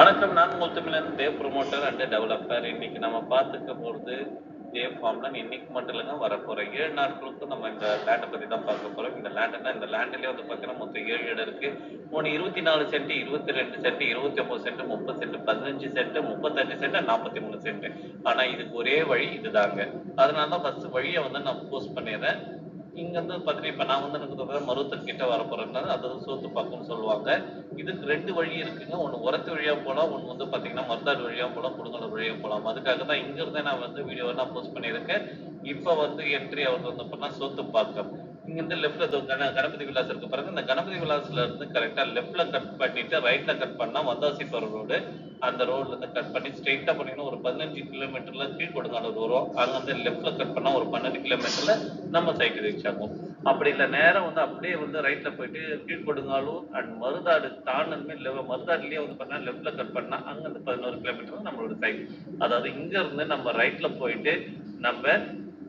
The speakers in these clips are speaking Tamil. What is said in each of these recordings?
வணக்கம். நான் முத்துமிலன் தேவ் ப்ரொமோட்டர் அண்ட் டெவலப்பர். இன்னைக்கு நம்ம பார்த்துக்க போகிறது தேவ் ஃபார்ம்லேண்ட். இன்னைக்கு மட்டும் இல்லைங்க, வரப்போகிற 7 நாட்களுக்கும் நம்ம இந்த லேண்டை பற்றி தான் பார்க்க போகிறோம். இந்த லேண்டுனா இந்த லேண்டிலே வந்து பார்த்தீங்கன்னா மொத்தம் 7 இடம் இருக்குது. 24 cent, 22 cent, 29 cent, 30 cent, 15 cent, 35 cent, 43 cent. ஆனால் இதுக்கு ஒரே வழி இதுதாங்க. அதனால தான் ஃபஸ்ட்டு வழியை வந்து நான் போஸ்ட் பண்ணிடுறேன். இங்க வந்து பாத்தீங்கன்னா இப்ப நான் வந்து எனக்கு மருவத்தூர் கிட்ட வர போறேன்னா அது வந்து சோத்துப்பாக்கம்னு சொல்லுவாங்க. இதுக்கு 2 வழி இருக்குங்க. ஒண்ணு உரத்து வழியா போலாம், ஒண்ணு வந்து பாத்தீங்கன்னா மருதாடு வழியா போலாம், கொடுங்கலூர் வழியா போலாம். அதுக்காக தான் இங்க இருந்தே நான் வந்து வீடியோ நான் போஸ்ட் பண்ணியிருக்கேன். இப்ப வந்து என்ட்ரி அவர் வந்து பண்ணா சோத்துப்பாக்கம். இங்க இருந்து லெஃப்ட்ல கணபதி விலாஸ் இருக்கு பாருங்க. இந்த கணபதி விலாஸ்ல இருந்து கரெக்டா லெஃப்ட்ல கட் பண்ணிட்டு ரைட்ல கட் பண்ணா வந்தாசிபுரம் ரோடு. அந்த ரோட்ல இருந்து கட் பண்ணி ஸ்ட்ரெயிட்டா போனீங்கன்னா ஒரு 15 கிலோமீட்டர்ல கீழ்கொடுங்காலூர் வரும். அங்க வந்து லெஃப்ட்ல கட் பண்ணா ஒரு 12 கிலோமீட்டர்ல நம்ம சைட் ரீச் ஆகும். அப்படி இல்லை நேரம் வந்து அப்படியே வந்து ரைட்ல போயிட்டு கீழ்கொடுங்காலூர் அண்ட் மருதாடு தாண்டதுமே மருதாடுலயே வந்து பார்த்தீங்கன்னா லெஃப்ட்ல கட் பண்ணா அங்க இருந்து 11 கிலோமீட்டர் நம்மளோட சைட். அதாவது இங்க இருந்து நம்ம ரைட்ல போயிட்டு நம்ம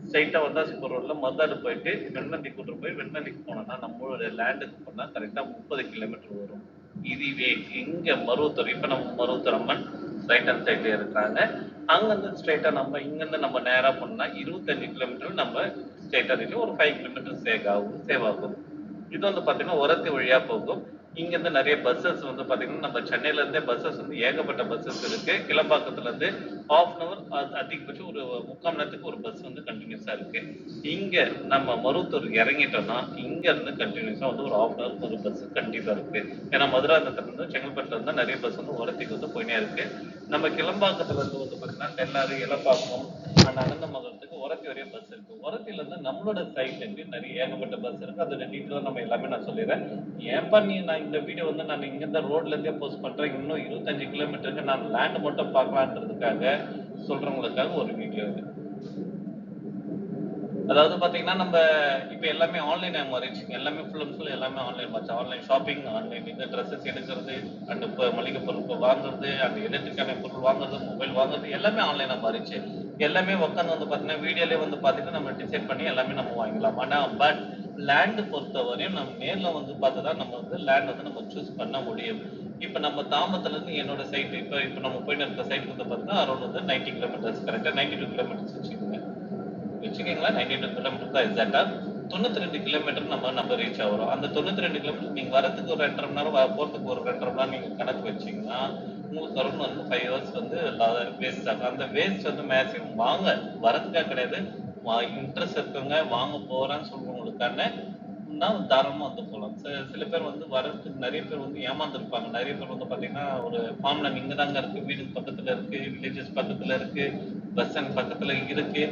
ஸ்ட்ரைட்டா வந்தாசிபுரம் ரோட்ல மருதாடு போயிட்டு வெண்ணந்தி கூட்டு போய் வெண்ணந்திக்கு போனோம்னா நம்மளோட லேண்டுக்கு போனா கரெக்டா 30 கிலோமீட்டர் வரும். இதுவே இங்க மருவத்தூர், இப்ப நம்ம மருவத்தூர் அம்மன் ரைட் ஹேண்ட் சைட்ல இருக்கிறாங்க. அங்கிருந்து ஸ்ட்ரைட்டா நம்ம இங்கிருந்து நம்ம நேரா போனோம்னா 25 கிலோமீட்டர் நம்ம ஸ்ட்ரைட்டா ஒரு 5 கிலோமீட்டர் சேவ் ஆகும். இது வந்து பாத்தீங்கன்னா உரத்து வழியா போகும். இங்க இருந்து நிறைய பஸ்ஸஸ் வந்து பாத்தீங்கன்னா நம்ம சென்னையில இருந்தே பஸ்ஸஸ் வந்து ஏகப்பட்ட பஸ்ஸஸ் இருக்கு. கிளம்பாக்கத்துல இருந்து ஹாஃப் அன் அவர் அதிகபட்சம் ஒரு 3/4 மணி நேரத்துக்கு ஒரு பஸ் வந்து கண்டினியூஸா இருக்கு. இங்க நம்ம மருவத்தூர் இறங்கிட்டோம்னா இங்க இருந்து கண்டினியூஸா வந்து ஒரு ஹாஃப் அன் அவர் ஒரு பஸ் கண்டிப்பா இருக்கு. ஏன்னா மதுராந்தகத்துல இருந்து செங்கல்பட்டுல இருந்து நிறைய பஸ் வந்து உரத்துக்கு வந்து போயினே இருக்கு. நம்ம கிளம்பாக்கத்துல இருந்து வந்து பாத்தீங்கன்னா தென்னாறு, இளம்பாக்கம் அண்ட் அனந்தமங்கலத்துக்கு உரத்தி வரைய பஸ் இருக்கு. உரத்தில இருந்து நம்மளோட சைட்டுக்கு நிறைய ஏகப்பட்ட பஸ் இருக்கு. அதோட டீட்டெயில் நம்ம எல்லாமே நான் சொல்லிடுறேன். ஏன்பா நான் இந்த வீடியோ வந்து நான் இங்க இந்த ரோட்ல இருந்தே போஸ்ட் பண்றேன், இன்னும் 25 கிலோமீட்டருக்கு நான் லேண்ட் மட்டும் பார்க்கலான்றதுக்காக சொல்றவங்களுக்காக ஒரு வீடியோ இது. அதாவது பாத்தீங்கன்னா நம்ம இப்ப எல்லாமே ஆன்லைன் மாறிடுச்சு. எல்லாமே ஃபுல் அண்ட் ஃபுல் எல்லாமே ஆன்லைன் மாறிச்சு. ஆன்லைன் ஷாப்பிங், ஆன்லைன் இந்த ட்ரெஸ்ஸஸ் எடுக்கிறது அண்ட் மளிகை பொருட்கள் வாங்குறது அண்ட் எலக்ட்ரிக்கான பொருள் வாங்குறது, மொபைல் வாங்குறது எல்லாமே ஆன்லைனா மாறிடுச்சு. எல்லாமே உட்காந்து வந்து பாத்தீங்கன்னா வீடியோலயே வந்து பாத்தீங்கன்னா நம்ம டிசைட் பண்ணி எல்லாமே நம்ம வாங்கிக்கலாம். ஆனா பட் லேண்ட் பொறுத்தவரையும் நம்ம நேர்ல வந்து பார்த்துதான் நம்ம வந்து லேண்ட் வந்து நம்ம சூஸ் பண்ண முடியும். இப்ப நம்ம தாம்பரத்துல இருந்து என்னோட சைட் இப்ப நம்ம போயிட்டு இருக்க சைட் வந்து பாத்தீங்கன்னா அரௌண்ட் வந்து 90 கிலோமீட்டர்ஸ், கரெக்டா 92 கிலோமீட்டர்ஸ் வச்சுக்கீங்களா. 92 கிலோமீட்டர் தான் எக்ஸாக்டா. 92 கிலோமீட்டர் நம்ம ரீச் ஆகிறோம். அந்த 92 கிலோமீட்டர் நீங்க வரதுக்கு ஒரு 2.5 மணி நேரம், போறதுக்கு ஒரு 2.5 மணி நேரம் நீங்க கணக்கு வச்சீங்கன்னா உங்களுக்கு அரௌண்ட் வந்து 5 ஹவர்ஸ் வந்து வேஸ்ட் ஆகும். அந்த வேஸ்ட் வந்து மேக்ஸிமம் வாங்க வரதுக்காக கிடையாது, இன்ட்ரெஸ்ட் இருக்கவங்க வாங்க போறான்னு சொல்றவங்களுக்கான தாராளமா வந்து போகலாம். சில பேர் வந்து வரதுக்கு நிறைய பேர் வந்து ஏமாந்துருப்பாங்க. நிறைய பேர் வந்து பாத்தீங்கன்னா ஒரு ஃபார்ம்லேண்ட் இங்க தாங்க இருக்கு, வீடு பக்கத்துல இருக்கு, வில்லேஜஸ் பக்கத்துல இருக்கு, பஸ் ஸ்டாண்ட் பக்கத்துல இருக்கு,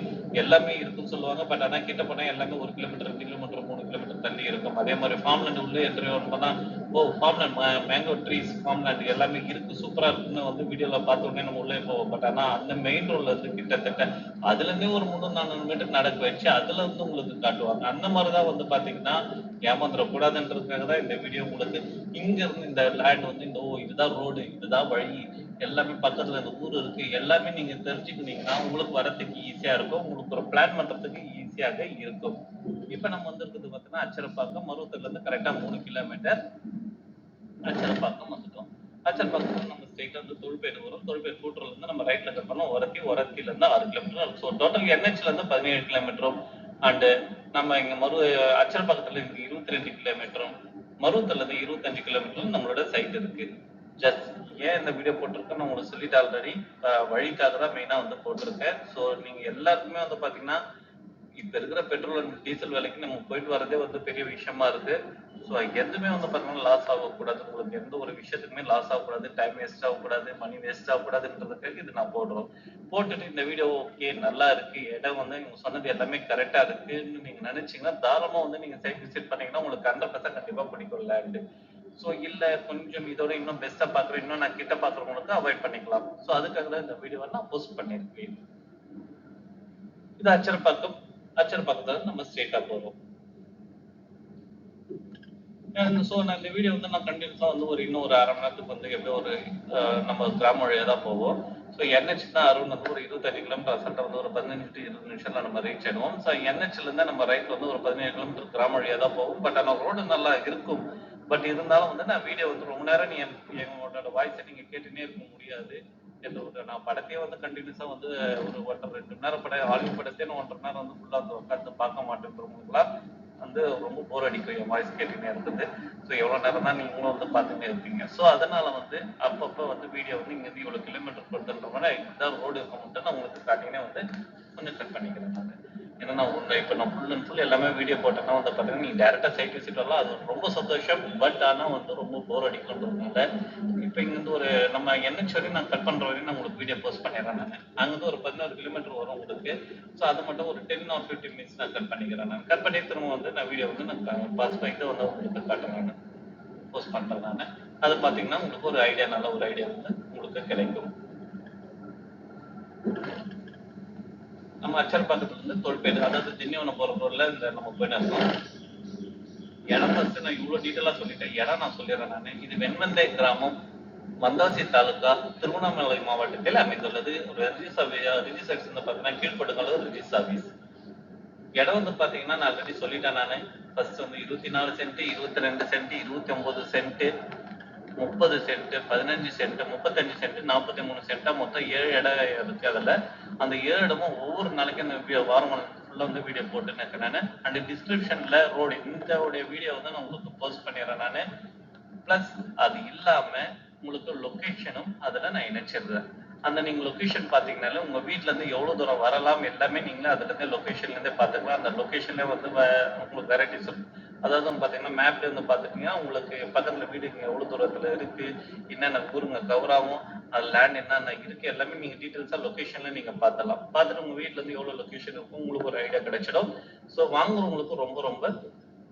எல்லாமே இருக்குன்னு சொல்லுவாங்க. பட் ஆனா கிட்ட போனா எல்லாமே 1 கிலோமீட்டர், 2 கிலோமீட்டர், 3 கிலோமீட்டர் தள்ளி இருக்கும். அதே மாதிரி ஃபார்ம்லேண்ட் உள்ள என்ட்ரி பண்ணா ஃபார்ம்லேண்ட் மேங்கோ ட்ரீஸ் ஃபார்ம்லேண்ட் எல்லாமே இருக்கு, சூப்பரா இருக்குன்னு வந்து வீடியோல பார்த்த உடனே நம்ம உள்ளே போவோம். பட் ஆனா அந்த மெயின் ரோட்ல இருந்து கிட்டத்தட்ட அதுல இருந்தே ஒரு 300-400 மீட்டர் நடக்க வச்சு அதுல வந்து உங்களுக்கு காட்டுவாங்க. அந்த மாதிரிதான் வந்து பாத்தீங்கன்னா ஏமாந்துடக்கூடாதுன்றதுக்காக தான் இந்த வீடியோ. உங்களுக்கு இங்க இருந்து இந்த லேண்ட் வந்து இந்த இதுதான் ரோடு, இதுதான் வழி, எல்லாமே பக்கத்துல இந்த ஊர் இருக்கு, எல்லாமே நீங்க தெரிஞ்சுக்கிட்டீங்கன்னா உங்களுக்கு வரதுக்கு ஈஸியா இருக்கும், உங்களுக்கு ஒரு பிளான் பண்றதுக்கு ஈஸியாக இருக்கும். இப்ப நம்ம வந்து இருக்குது பாத்தீங்கன்னா அச்சரப்பாக்கம், மருவத்தூர்ல இருந்து கரெக்டா 3 கிலோமீட்டர் அச்சரப்பாக்கம் வந்துட்டோம். அச்சரப்பாக்கம் நம்ம ஸ்ட்ரெயிட்டா வந்து தொல்பேடு வரும். தொல்பேடு கூட்டுறதுல இருந்து நம்ம ரைட்ல கட் பண்ணோம். உரத்தில இருந்து 6 கிலோமீட்டர். ஸோ டோட்டல் NHல இருந்து 17 கிலோமீட்டரும் அண்ட் நம்ம இங்க அச்சரப்பாக்கத்துல இருக்கு 22 கிலோமீட்டரும், மருவத்தூர்ல இருந்து 25 கிலோமீட்டரும் நம்மளோட சைட் இருக்கு. ஜஸ்ட் ஏன் இந்த வீடியோ போட்டிருக்கேன்னு உங்களுக்கு சொல்லிட்டு ஆல்ரெடி வழிக்காக தான் மெயினா வந்து போட்டிருக்கேன். ஸோ நீங்க எல்லாருக்குமே வந்து பாத்தீங்கன்னா இப்ப இருக்கிற பெட்ரோல் அண்ட் டீசல் விலைக்கு நம்ம போயிட்டு வரதே வந்து பெரிய விஷயமா இருக்கு. ஸோ எதுவுமே வந்து பாத்தீங்கன்னா லாஸ் ஆகக்கூடாது, உங்களுக்கு எந்த ஒரு விஷயத்துக்குமே லாஸ் ஆகக்கூடாது, டைம் வேஸ்ட் ஆகக்கூடாது, மணி வேஸ்ட் ஆகக்கூடாதுன்றதுக்காக இது நான் போட்டுட்டு இந்த வீடியோ ஓகே நல்லா இருக்கு, இடம் வந்து நீங்க சொன்னது எல்லாமே கரெக்டா இருக்குன்னு நீங்க நினைச்சீங்கன்னா தாராளமா வந்து நீங்க சைட் விசிட் பண்ணீங்கன்னா உங்களுக்கு 100% கண்டிப்பா பிடிக்கும் லேண்ட். ஸோ இல்ல கொஞ்சம் இதோட இன்னும் பெஸ்டா பாக்குறேன், இன்னும் நான் கிட்ட பாக்குறவங்களுக்கு அவாய்ட் பண்ணிக்கலாம். ஸோ அதுக்காக தான் இந்த வீடியோவை நான் போஸ்ட் பண்ணிருக்கேன். இது அச்சரப்பாக்கத்துல நம்ம ஸ்ட்ரெயிட்டா போறோம். ஸோ நான் இந்த வீடியோ வந்து நான் கண்டிப்பா வந்து இன்னும் ஒரு 1/2 மணி நேரத்துக்கு வந்து எப்படியோ ஒரு நம்ம கிராம வழியா தான் போவோம். ஸோ NH தான் அரௌண்ட் வந்து ஒரு 25 கிலோமீட்டர் அசல்ட்டா வந்து ஒரு 15 to 20 நிமிஷம்ல நம்ம ரீச் ஆயிடுவோம். ஸோ NHல இருந்து நம்ம ரைட்ல வந்து ஒரு 17 கிலோமீட்டர் கிராம வழியா தான் போவோம். பட் ஆனா ரோடு நல்லா இருக்கும். பட் இருந்தாலும் வந்து நான் வீடியோ வந்து ரொம்ப நேரம் என்னோட வாய்ஸை நீங்க கேட்டுனே இருக்க முடியாது. நான் படத்தையே வந்து கண்டினியூஸா வந்து ஒரு 1.5 2 மணி நேரம் ஹாலிவுட் படத்தையே நான் 1.5 மணி நேரம் வந்து ஃபுல்லா உட்காந்து பார்க்க மாட்டேன்றவங்களுக்குலாம் வந்து ரொம்ப போர் அடிக்கும் என் வாய்ஸ் கேட்டுனே இருக்குது. ஸோ எவ்வளவு நேரம் தான் நீங்களும் வந்து பார்த்துட்டே இருப்பீங்க. ஸோ அதனால வந்து அப்பப்போ வந்து வீடியோ வந்து இங்க இருந்து இவ்வளவு கிலோமீட்டர் கொடுத்துன்ற மாதிரி இதான் ரோடு இருக்க மட்டும் நான் உங்களுக்கு ஸ்டார்டிங்கே வந்து கொஞ்சம் கட் பண்ணிக்கிறேன் நான். ஏன்னா நான் இப்போ நான் ஃபுல் அண்ட் ஃபுல் எல்லாமே வீடியோ போட்டேன்னா வந்து பார்த்தீங்கன்னா நீங்கள் டேரெக்டாக சைட் விசிட் வரலாம், அது ரொம்ப சந்தோஷம். பட் ஆனால் வந்து ரொம்ப போர் அடிக்கும்ன்றதுனால இப்போ இங்கேருந்து ஒரு நம்ம NH வரையும் நான் கட் பண்ணுற வரையும் நான் உங்களுக்கு வீடியோ போஸ்ட் பண்ணிடுறேன். நான் அங்கேருந்து ஒரு 16 கிலோமீட்டர் வரும் உங்களுக்கு. ஸோ அது மட்டும் ஒரு 10 or 15 மினிட்ஸ் நான் கட் பண்ணிக்கிறேன். நான் கட் பண்ணி திரும்ப வந்து நான் வீடியோ வந்து நான் பாஸ் பண்ணிட்டு வந்து உங்களுக்கு காட்டுறேன், நான் போஸ்ட் பண்ணுறேன். நான் அது பார்த்தீங்கன்னா உங்களுக்கு ஒரு ஐடியா, நல்ல ஒரு ஐடியா வந்து உங்களுக்கு கிடைக்கும். நம்ம அச்சரப்பாக்கத்துல இருந்து தொல்பேடு, அதாவது திண்டிவனம் போற ரோட்ல இந்த நம்ம போயிட்டு இருக்கோம். இடம் ஃபர்ஸ்ட் நான் இவ்வளவு டீட்டெயிலா சொல்லிட்டேன். இடம் நான் சொல்லிடுறேன் நான். இது வெண்மந்தை கிராமம், வந்தாசி தாலுகா, திருவண்ணாமலை மாவட்டத்தில் அமைந்துள்ளது. ஒரு ரிஜிஸ்டர் வந்து பாத்தீங்கன்னா கீழ்படுங்களூர் ரிஜிஸ்டர் ஆபீஸ். இடம் வந்து பாத்தீங்கன்னா நான் ஆல்ரெடி சொல்லிட்டேன் நானு. ஃபர்ஸ்ட் வந்து 24 cent, 22 cent, 29 cent, 30 cent, 15 cent, 35 cent, 43 சென்டா மொத்தம் 7 இடம் இருக்கு. அதுல அந்த 7 இடமும் ஒவ்வொரு நாளைக்கு அந்த வாரம் ஃபுல்லா வந்து வீடியோ போட்டுன்னு இருக்கேன் நானு. அண்ட் டிஸ்கிரிப்ஷன்ல ரோடு இந்த வீடியோ வந்து நான் உங்களுக்கு போஸ்ட் பண்ணிடுறேன் நானு. பிளஸ் அது இல்லாம உங்களுக்கு லொகேஷனும் அதுல நான் இணைச்சிடுறேன். அந்த நீங்க லொகேஷன் பாத்தீங்கன்னால உங்க வீட்டுல இருந்து எவ்வளவு தூரம் வரலாம் எல்லாமே நீங்களே அதுல இருந்து லொகேஷன்ல இருந்தே பாத்துக்கலாம். அந்த லொகேஷன்ல வந்து உங்களுக்கு வெரைட்டிஸ் அதாவது வந்து பாத்தீங்கன்னா மேப்ல இருந்து பாத்துட்டீங்கன்னா உங்களுக்கு பக்கத்துல வீடு எவ்வளவு தூரத்துல இருக்கு, என்னென்ன ஊருங்க கவர் ஆகும், அது லேண்ட் என்னென்ன இருக்கு, எல்லாமே நீங்க டீட்டெயில்ஸா லொகேஷன்ல நீங்க பார்த்துலாம். பார்த்துட்டு உங்க வீட்டுல இருந்து எவ்வளவு லொகேஷன் இருக்கும் உங்களுக்கு ஒரு ஐடியா கிடைச்சிடும். ஸோ வாங்குறவங்களுக்கு ரொம்ப ரொம்ப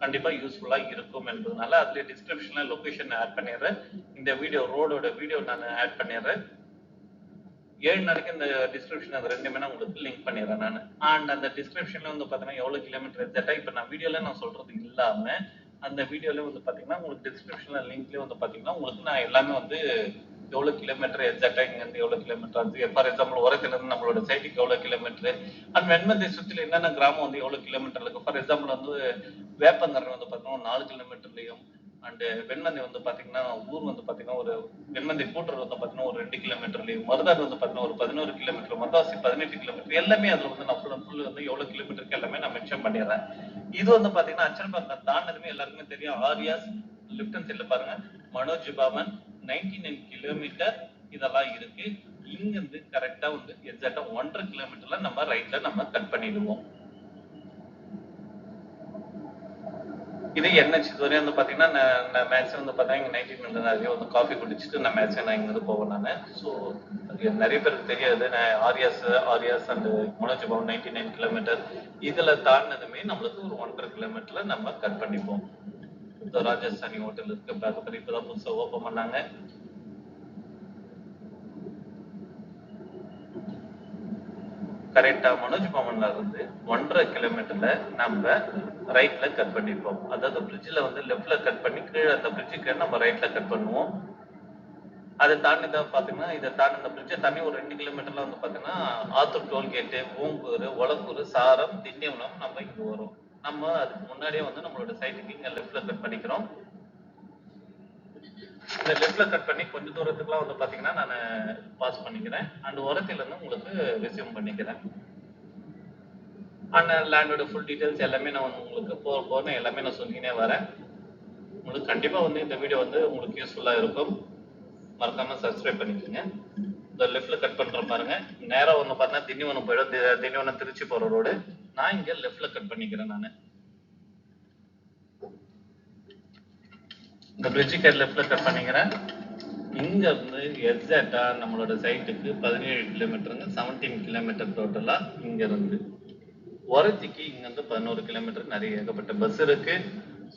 கண்டிப்பா யூஸ்ஃபுல்லா இருக்கும் என்பதனால அதுல டிஸ்கிரிப்ஷன்ல லொகேஷன் ஆட் பண்ணிடுறேன். இந்த வீடியோ ரோடோட வீடியோ நான் ஆட் பண்ணிடுறேன். 7 நாளைக்கு இந்த டிஸ்கிரிப்ஷன் அது ரெண்டுமே நான் உங்களுக்கு லிங்க் பண்ணிடுறேன் நான். அண்ட் அந்த டிஸ்கிரிப்ஷன்ல வந்து பாத்தீங்கன்னா எவ்வளவு கிலோமீட்டர் எக்ஸாக்டா இப்ப நான் வீடியோல நான் சொல்றது இல்லாம அந்த வீடியோல வந்து பாத்தீங்கன்னா உங்களுக்கு டிஸ்கிரிப்ஷன்ல லிங்க்லயே வந்து பாத்தீங்கன்னா உங்களுக்கு நான் எல்லாமே வந்து எவ்வளவு கிலோமீட்டர் எக்ஸாக்டா இங்க இருந்து எவ்வளவு கிலோமீட்டர் ஆகுது, ஃபார் எக்ஸாம்பிள் உரத்துல இருந்து நம்மளோட சைட்டுக்கு எவ்வளவு கிலோமீட்டர், அண்ட் வெண்மந்தை சுற்றில என்னென்ன கிராமம் வந்து எவ்வளவு கிலோமீட்டர் இருக்கு. ஃபார் எக்ஸாம்பிள் வந்து வேப்பங்கரை வந்து பாத்தீங்கன்னா 4 கிலோமீட்டர்லயும், அண்ட் வெண்மந்தை வந்து பாத்தீங்கன்னா ஊர் வந்து பாத்தீங்கன்னா ஒரு வெண்மந்தை கூட்டுறது வந்து பாத்தீங்கன்னா ஒரு 2 கிலோமீட்டர்லயும், மருதாடு வந்து பாத்தீங்கன்னா ஒரு 11 கிலோமீட்டர், மந்தாசி 18 கிலோமீட்டர், எல்லாமே அதுல வந்து நான் ஃபுல் வந்து எவ்வளவு கிலோமீட்டருக்கு எல்லாமே நான் மென்ஷன் பண்ணிடுறேன். இது வந்து பாத்தீங்கன்னா அச்சரப்பாக்கம் தாண்டதுமே எல்லாருக்குமே தெரியும் ஆரியாஸ் லெஃப்ட் ஹேண்ட் சைட்ல பாருங்க மனோஜ் பாபன் 99 கிலோமீட்டர் இதெல்லாம் இருக்கு. இங்க இருந்து கரெக்டா வந்து எக்ஸாக்டா 1.5 கிலோமீட்டர்ல நம்ம ரைட்ல நம்ம கட் பண்ணிடுவோம். இது NH இதுவரையும் வந்து பாத்தீங்கன்னா நான் மேக்ஸிமம் வந்து பாத்தீங்கன்னா இங்க 90 மினிட் நிறைய வந்து காஃபி குடிச்சிட்டு நான் மேக்ஸிமம் நான் இங்க இருந்து போவேன் நான். ஸோ நிறைய பேருக்கு தெரியாது நான் ஆரியாஸ் அண்ட் மனோஜ் பவன் 99 கிலோமீட்டர் இதுல தாண்டினதுமே நம்மளுக்கு ஒரு 1.5 கிலோமீட்டர்ல நம்ம கட் பண்ணிப்போம். இந்த ராஜஸ்தானி ஹோட்டல் இருக்கு பக்கத்துல இப்பதான் புதுசா ஓபன் பண்ணாங்க. கரெக்டா மனோஜ் பவன்ல இருந்து 1.5 கிலோமீட்டர்ல நம்ம ரைட்ல கட் பண்ணிப்போம். அதாவது பிரிட்ஜ்ல வந்து லெஃப்ட்ல கட் பண்ணி கீழே அந்த பிரிட்ஜுக்கு நம்ம ரைட்ல கட் பண்ணுவோம். அதை தாண்டி தான் பாத்தீங்கன்னா இதை தாண்டி அந்த பிரிட்ஜை தாண்டி ஒரு 2 கிலோமீட்டர்ல வந்து பாத்தீங்கன்னா ஆத்தூர் டோல்கேட்டு, ஓங்கூர், ஒலக்கூர், சாரம், திண்டிவனம் நம்ம இங்க வரும். நம்ம அதுக்கு முன்னாடியே வந்து நம்மளோட சைட்டுக்கு இங்க லெஃப்ட்ல கட் பண்ணிக்கிறோம். இந்த லெஃப்ட்ல கட் பண்ணி கொஞ்சம் தூரத்துக்குலாம் வந்து பாத்தீங்கன்னா நான் பாஸ் பண்ணிக்கிறேன். அண்ட் உரத்தில இருந்து உங்களுக்கு ரெஸ்யூம் பண்ணிக்கிறேன். அண்ட் லேண்டோட ஃபுல் டீடைல்ஸ் எல்லாமே நான் உங்களுக்கு போன எல்லாமே நான் சொல்லினே வரேன். உங்களுக்கு கண்டிப்பா வந்து இந்த வீடியோ வந்து உங்களுக்கு யூஸ்ஃபுல்லா இருக்கும். மறக்காம சப்ஸ்கிரைப் பண்ணிக்கோங்க. இந்த லெஃப்ட்ல கட் பண்ற பாருங்க நேரா வந்து பாத்தீங்கன்னா திண்டிவனம் போயிடும். திண்டிவனம் திருச்சி போற ரோடு. நான் இங்க லெஃப்ட்ல கட் பண்ணிக்கிறேன் நான். இந்த பிரிட்ஜுக்கு லெஃப்ட்ல கட் பண்ணிக்கிறேன். இங்க இருந்து எக்ஸாக்டா நம்மளோட சைட்டுக்கு 17 கிலோமீட்டருங்க, 17 கிலோமீட்டர் டோட்டலா இங்க இருந்து. உரத்திக்கு இங்க இருந்து 11 கிலோமீட்டர். நிறைய ஏகப்பட்ட பஸ் இருக்கு.